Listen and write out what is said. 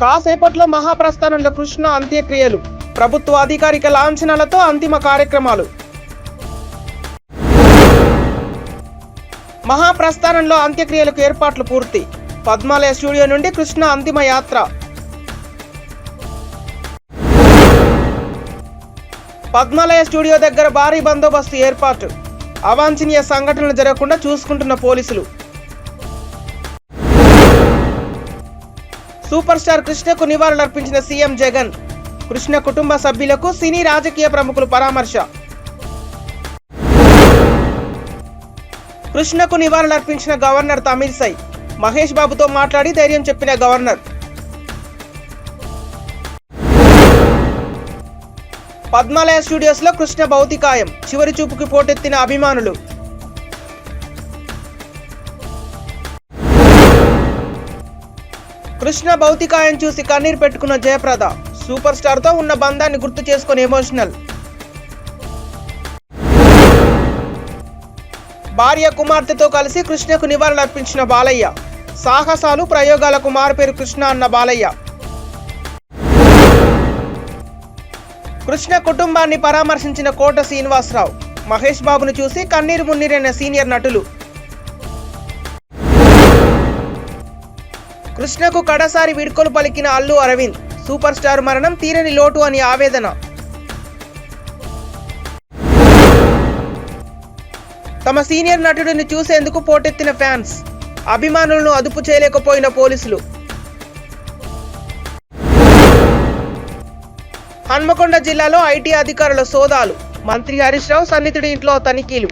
కాసేపట్లో మహాప్రస్థానంలో కృష్ణ అంత్యక్రియలు, ప్రభుత్వ అధికారిక లాంఛనాలతో అంతిమ కార్యక్రమాలు. మహాప్రస్థానంలో అంత్యక్రియలకు ఏర్పాట్లు పూర్తి. పద్మాలయ స్టూడియో నుండి కృష్ణ అంతిమ యాత్ర. పద్మాలయ స్టూడియో దగ్గర భారీ బందోబస్తు ఏర్పాటు. అవాంఛనీయ సంఘటనలు జరగకుండా చూసుకుంటున్న పోలీసులు. సూపర్ స్టార్ కృష్ణకు నివాళులర్పించిన సీఎం జగన్. కృష్ణ కుటుంబ సభ్యులకు సినీ రాజకీయ ప్రముఖులు పరామర్శ. కృష్ణకు నివాళులర్పించిన గవర్నర్ తమిళిసై. మహేష్ బాబుతో మాట్లాడి ధైర్యం చెప్పిన గవర్నర్. పద్మాలయ స్టూడియోస్ లో కృష్ణ భౌతికాయం, చివరి చూపుకి పోటెత్తిన అభిమానులు. కృష్ణ భౌతికాయం చూసి కన్నీరు పెట్టుకున్న జయప్రద. సూపర్ స్టార్ తో ఉన్న బంధాన్ని గుర్తు చేసుకుని ఎమోషనల్. భార్య కుమార్తెతో కలిసి కృష్ణకు నివాళులర్పించిన బాలయ్య. సాహసాలు ప్రయోగాలకు మారుపేరు కృష్ణ అన్న బాలయ్య. కృష్ణ కుటుంబాన్ని పరామర్శించిన కోట శ్రీనివాసరావు. మహేష్ బాబును చూసి కన్నీరు మున్నీరైన సీనియర్ నటులు. కృష్ణకు కడసారి వీడ్కోలు పలికిన అల్లు అరవింద్. సూపర్ స్టార్ మరణం తీరని లోటు అని ఆవేదన. తమ సీనియర్ నటుడిని చూసేందుకు పోటెత్తిన ఫ్యాన్స్. అభిమానులను అదుపు చేయలేకపోయిన పోలీసులు. హన్మకొండ జిల్లాలో ఐటీ అధికారుల సోదాలు. మంత్రి హరీష్ రావు సన్నిహితుడి ఇంట్లో తనిఖీలు.